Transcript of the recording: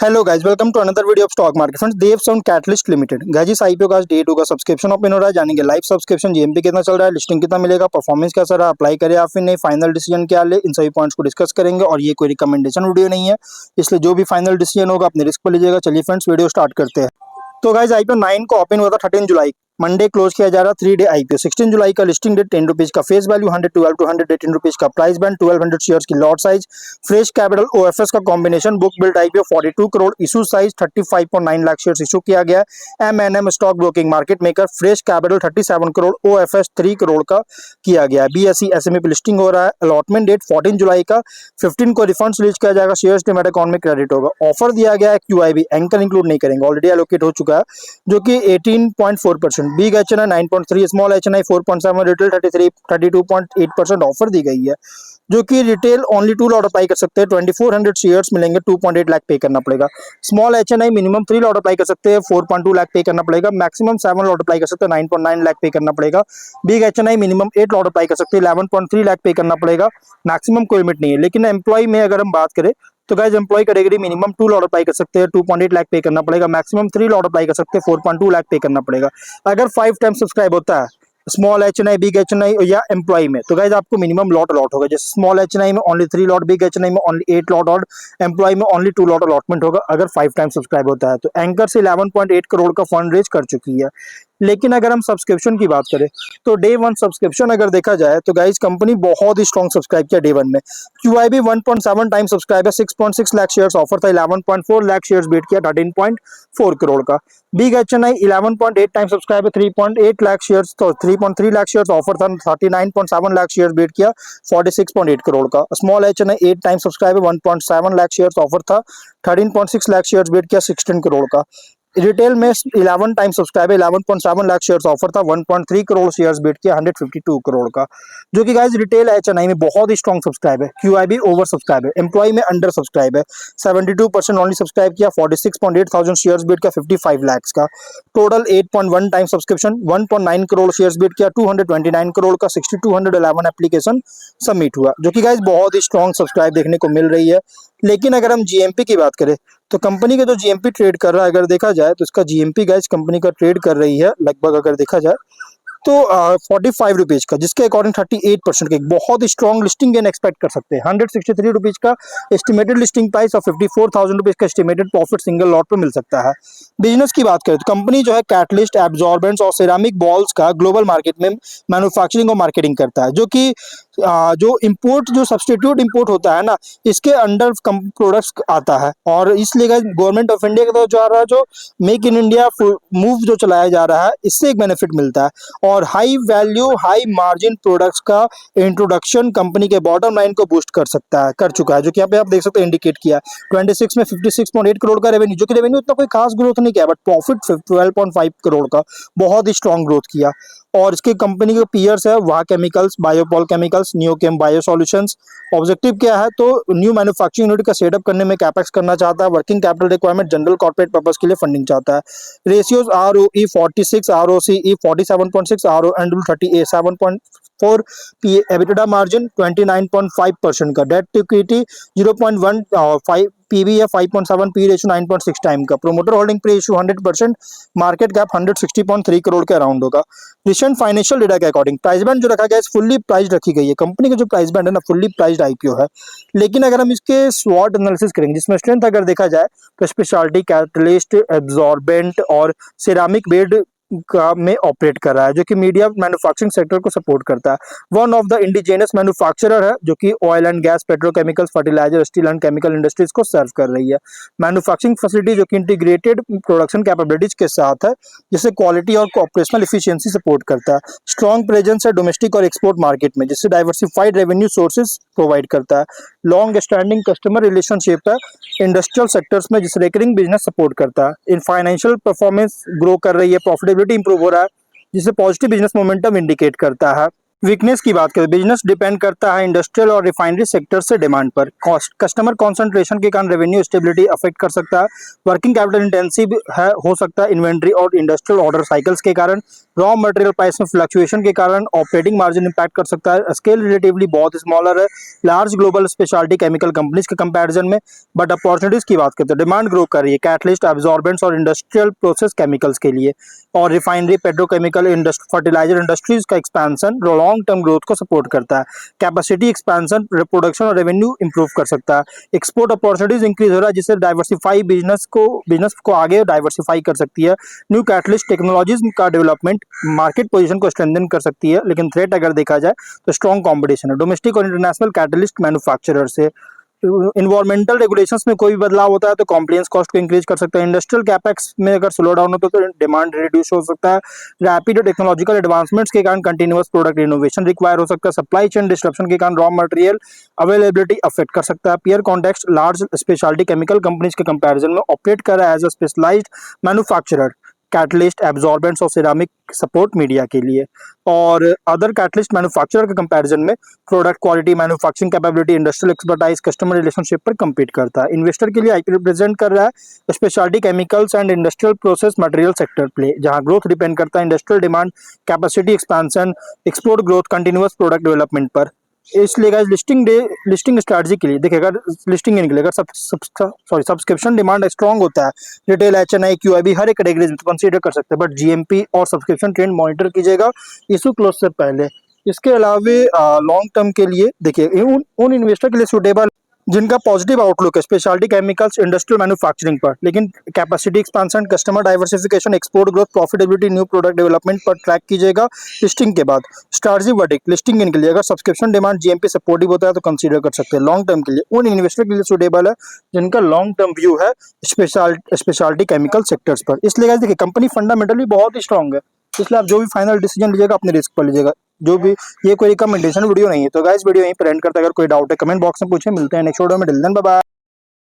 Hello guys, welcome to another video of stock market friends. Dev Sound Catalyst Limited guys, इस IPO का आज date होगा, subscription open हो रहा है, जानेंगे लाइव सब्सक्रिप्शन जीएमपी कितना चल रहा है, लिस्टिंग कितना मिलेगा, परफॉर्मेंस कैसा रहा, अप्लाई करें या फिर नहीं, फाइनल डिसीजन क्या ले, इन सभी पॉइंट्स को डिस्कस करेंगे। और ये कोई रिकमेंडेशन वीडियो नहीं है, इसलिए जो भी फाइनल डिसीजन होगा अपने रिस्क पर लीजिएगा। चलिए फ्रेंड्स, वीडियो स्टार्ट करते हैं। तो गाइस, आईपीओ 9 को ओपन हुआ था 13 जुलाई, मंडे क्लोज किया जा रहा 3 डे आईपीओ। 16 जुलाई का लिस्टिंग डेट, 10 रुपीज का फेस वैल्यू, 112 टू 118 रुपीज का प्राइस बैंड, 1200 शेयर्स की lot size, fresh capital OFS का combination, book build IPO 42 crore, issue size 35.9 lakh shares issue किया गया है। MNM stock broking market maker, fresh capital 37 crore, OFS 3 crore का किया गया है। बीएसई एसएमई पे लिस्टिंग हो रहा है। अलॉटमेंट डेट 14 जुलाई का, 15 को रिफंड्स रिलीज किया जाएगा, शेयर्स डिमेट अकाउंट में क्रेडिट होगा। ऑफर दिया गया है क्यूआईबी, एंकर इंक्लूड नहीं करेंगे, ऑलरेडी एलोकेट हो चुका है, जो कि 18.4%, big HNI 9.3, small HNI 4.7, retail 32.8% offer दी गई है, जो कि रिटेल ओनली 2 लॉट अप्लाई कर सकते हैं। 2400 शेयर्स मिलेंगे, 2.8 लाख पे करना पड़ेगा। Small HNI minimum 3 lot apply कर सकते हैं, 4.2 लाख पे करना पड़ेगा। मैक्सिमम 7 लॉट अप्लाई कर सकते हैं, 9.9 लाख पे करना पड़ेगा। Big HNI minimum 8 lot apply कर सकते हैं, 11.3 लाख पे करना पड़ेगा। मैक्सिमम कोई लिमिट नहीं है। लेकिन एम्प्लॉय में अगर हम बात करें तो guys, employ category minimum 2 lot apply कर सकते हैं, 2.8 लाख पे करना पड़ेगा। मैक्सिमम 3 लॉट अप्लाई कर सकते हैं, 4.2 लाख पे करना पड़ेगा। अगर 5 टाइम सब्सक्राइब होता है स्मॉल एचएनआई, बिग एचएनआई या एम्प्लॉय में, तो गाइज आपको मिनिमम लॉट अलॉट होगा। जैसे स्मॉल एचएनआई में ओनली 3 लॉट, बिग एचएनआई में ओनली 8 लॉट और एम्प्लॉय में ओनली 2 लॉट अलॉटमेंट होगा अगर 5 टाइम सब्सक्राइब होता है। तो एंकर से 11.8 करोड़ का फंड रेज कर चुकी है। लेकिन अगर हम सब्सक्रिप्शन की बात करें तो डे वन सब्सक्रिप्शन अगर देखा जाए तो गाइज कंपनी बहुत ही स्ट्रॉन्ग सब्सक्राइब किया डे वन में। क्यूआईबी 1.7 टाइम सब्सक्राइब है, 6.6 लाख शेयर्स ऑफर था, 11.4 लाख शेयर्स बीट किया, 13.4 करोड़ का। बिग एचएनआई 11.8 टाइम सब्सक्राइब है, 3.8 लाख शेयर्स, तो 3.3 लाख शेयर्स ऑफर था, 39.7 लाख शेयर्स बीट किया, 46.8 करोड़ का। स्मॉल एचएनआई 8 टाइम सब्सक्राइब है, 1.7 लाख शेयर्स ऑफर था, 13.6 लाख शेयर्स बीट किया, 16 करोड़ का। रिटेल में 11 टाइम सब्सक्राइब है, 11.7 लाख शेयर्स ऑफर था, 1.3 करोड़ शेयर्स बीट किया, 152 करोड़ का, जो कि गाइस रिटेल एचएनआई में बहुत ही स्ट्रॉन्ग सब्सक्राइब है। क्यूआईबी ओवर सब्सक्राइब है, एम्प्लॉय में अंडर सब्सक्राइब है, 72% ओनली सब्सक्राइब किया, 46.8 थाउजेंड शेयर्स बीट किया, 55 लाख का। Total 8.1 time subscription, 1.9 crore shares bid किया, 229 करोड़ का, 6211 एप्लीकेशन सबमिट हुआ, जो कि गाइस बहुत ही स्ट्रॉन्ग सब्सक्राइब देखने को मिल रही है। लेकिन अगर हम जीएमपी की बात करें तो कंपनी का जो जीएमपी ट्रेड कर रहा है, अगर देखा जाए तो इसका जीएमपी गाइस कंपनी का ट्रेड कर रही है लगभग, अगर देखा जाए तो 45 रुपीज का, जिसके अकॉर्डिंग 38% का एक बहुत ही स्ट्रॉन्ग लिस्टिंग गेन एक्सपेक्ट कर सकते हैं। 163 रुपीज का एस्टिमेटेड लिस्टिंग प्राइस और 54,000 रुपीज का एस्टिमेटेड प्रॉफिट सिंगल लॉट पे मिल सकता है। बिजनेस की बात करें तो कंपनी जो है कैटलिस्ट, एब्जॉर्बेंट्स और सिरामिक बॉल्स का ग्लोबल मार्केट में मैन्युफैक्चरिंग और मार्केटिंग करता है, जो कि जो इंपोर्ट, जो सब्सटीट्यूट इंपोर्ट होता है ना, इसके अंडर प्रोडक्ट्स आता है। और इसलिए गवर्नमेंट ऑफ इंडिया का जो मेक इन इंडिया मूव जो चलाया जा रहा है, इससे एक बेनिफिट मिलता है। और high value high margin products का इंट्रोडक्शन कंपनी के बॉटम लाइन को बूस्ट कर सकता है, कर चुका है, जो कि यहाँ पे आप देख सकते हैं इंडिकेट किया। 26 में 56.8 करोड़ का रेवेन्यू, जो कि रेवेन्यू इतना कोई खास ग्रोथ नहीं किया, बट प्रॉफिट 12.5 करोड़ का बहुत ही स्ट्रॉन्ग ग्रोथ किया। और इसके कंपनी के पीयर्स है वहा chemicals, Biopol chemicals, Neochem bio solutions. Objective क्या है तो न्यू मैन्युफैक्चरिंग यूनिट का सेटअप करने में कैपेक्स करना चाहता है, working capital requirement, general corporate purpose के लिए फंडिंग चाहता है। Ratios ROE 46, ROCE 47.6, RO and 37.4, EBITDA margin 29.5% का, डेट टू इक्विटी 0.15, पीबी है 5.7, पी रेशियो 9.6 टाइम का, प्रोमोटर होल्डिंग पे रेशियो 100%, मार्केट कैप 160.3 करोड़ के अराउंड होगा। रिसेंट फाइनेंशियल डेटा के अकॉर्डिंग प्राइस बैंड जो रखा गया है फुल्ली प्राइस रखी गई है। कंपनी का जो प्राइस बैंड है ना, फुल्ली प्राइस्ड आईपीओ है। लेकिन अगर हम इसके स्वॉट एनालिसिस करेंगे, जिसमें स्ट्रेंथ अगर देखा जाए तो स्पेशलिटी, कैटलिस्ट, एब्जॉर्बेंट और सिरामिक बेड का में ऑपरेट कर रहा है, जो कि मीडिया मैन्युफैक्चरिंग सेक्टर को सपोर्ट करता है। One of the indigenous manufacturer है, जो कि oil and gas, petrochemicals, fertiliser, steel and chemical industries को सर्व कर रही है। मैन्युफैक्चरिंग फैसिलिटी जो कि इंटीग्रेटेड प्रोडक्शन कैपेबिलिटीज के साथ है, जिससे क्वालिटी और ऑपरेशनल इफिशियंसी सपोर्ट करता है। स्ट्रॉन्ग प्रेजेंस है डोमेस्टिक और एक्सपोर्ट मार्केट में, जिससे डाइवर्सिफाइड रेवेन्यू सोर्सेज प्रोवाइड करता है। लॉन्ग स्टैंडिंग कस्टमर रिलेशनशिप है इंडस्ट्रियल सेक्टर्स में, जिस रेकरिंग बिजनेस सपोर्ट करता है। इन फाइनेंशियल परफॉर्मेंस ग्रो कर रही है, प्रॉफिटेबिलिटी इंप्रूव हो रहा है, जिससे पॉजिटिव बिजनेस मोमेंटम इंडिकेट करता है। वीकनेस की बात करें, बिजनेस डिपेंड करता है इंडस्ट्रियल और रिफाइनरी सेक्टर से डिमांड पर। कॉस्ट, कस्टमर कंसंट्रेशन के कारण रेवेन्यू स्टेबिलिटी अफेक्ट कर सकता है। वर्किंग कैपिटल इंटेंसिव है हो सकता है इन्वेंट्री और इंडस्ट्रियल ऑर्डर साइकिल्स के कारण। रॉ मटेरियल प्राइस में फ्लक्चुएशन के कारण ऑपरेटिंग मार्जिन इंपैक्ट कर सकता है। स्केल रिलेटिवली बहुत स्मॉलर है large global speciality chemical companies के कंपैरिजन में। बट अपॉर्चुनिटीज की बात करते हैं, डिमांड ग्रो कर रही है कैटलिस्ट, एब्जॉर्बेंट्स और इंडस्ट्रियल प्रोसेस केमिकल्स के लिए। और रिफाइनरी, पेट्रोकेमिकल, फर्टिलाइजर इंडस्ट्रीज का एक्सपेंशन लॉन्ग टर्म ग्रोथ को सपोर्ट करता है। कैपेसिटी एक्सपेंशन प्रोडक्शन और रेवेन्यू इंप्रूव कर सकता है। एक्सपोर्ट अपॉर्चुनिटीज इंक्रीज हो रहा है जिससे डाइवर्सिफाई बिजनेस को आगे डाइवर्सिफाई कर सकती है। न्यू कैटलिस्ट टेक्नोलॉजीज का डेवलपमेंट मार्केट पोजीशन को स्ट्रेंथन कर सकती है। लेकिन थ्रेट अगर देखा जाए तो स्ट्रॉन्ग कंपटीशन है डोमेस्टिक और इंटरनेशनल कैटलिस्ट मैन्युफैक्चरर से। इन्वायरमेंटल रेगुलेशंस में कोई भी बदलाव होता है तो कॉम्प्लायंस कॉस्ट को इंक्रीज कर सकता है। इंडस्ट्रियल कैपेक्स में अगर स्लो डाउन होता है तो डिमांड रिड्यूस हो सकता है। रैपिड टेक्नोलॉजिकल एडवांसमेंट्स के कारण कंटिन्यूअस प्रोडक्ट इनोवेशन रिक्वायर हो सकता है। सप्लाई चेन डिस्ट्रप्शन के कारण रॉ मटेरियल अवेलेबिलिटी अफेक्ट कर सकता है। Peer context, large speciality chemical companies के कंपैरिजन में ऑपरेट कर रहा है as a specialised manufacturer catalyst, absorbents और सिरामिक सपोर्ट मीडिया के लिए। और अदर कैटलिस्ट मैन्युफैक्चरर के कंपैरिजन में product quality, manufacturing capability, industrial expertise, customer relationship पर compete करता है। इन्वेस्टर के लिए आईपी रिप्रेजेंट कर रहा है speciality chemicals and industrial process material sector play, जहां ग्रोथ डिपेंड करता है industrial demand, capacity expansion, export growth, continuous product development पर। इसलिए गाइस लिस्टिंग स्ट्रैटेजी के लिए देखिए, अगर लिस्टिंग के लिए अगर सब्सक्रिप्शन डिमांड स्ट्रांग होता है, रिटेल, एचएनआई, क्यूआईबी हर एक कैटेगरी में कंसीडर कर सकते हैं। बट जीएमपी और सब्सक्रिप्शन ट्रेंड मॉनिटर कीजिएगा इशू क्लोज से पहले। इसके अलावे लॉन्ग टर्म के लिए देखिए उन इन्वेस्टर के लिए सूटेबल जिनका पॉजिटिव आउटलुक है स्पेशलिटी केमिकल्स, इंडस्ट्रियल मैन्युफैक्चरिंग पर, लेकिन capacity expansion, customer diversification, export growth, profitability, new product development पर ट्रैक कीजिएगा लिस्टिंग के बाद। स्ट्रैटेजी वर्डिक्ट, लिस्टिंग के लिए अगर सब्सक्रिप्शन डिमांड जीएमपी सपोर्टिव होता है तो कंसीडर कर सकते हैं। लॉन्ग टर्म के लिए उन इन्वेस्टर के लिए सूटेबल है जिनका लॉन्ग टर्म व्यू है स्पेशलिटी केमिकल सेक्टर्स पर। इसलिए guys देखिए, कंपनी फंडामेंटली बहुत ही स्ट्रांग है, इसलिए आप जो भी फाइनल डिसीजन लीजिएगा अपने रिस्क पर लीजिएगा। जो भी, ये कोई रिकमेंडेशन वीडियो नहीं है। तो गाइस वीडियो यहीं पर एंड करते हैं। अगर कोई डाउट है कमेंट बॉक्स में पूछे। मिलते हैं नेक्स्ट वीडियो में। Till then bye bye.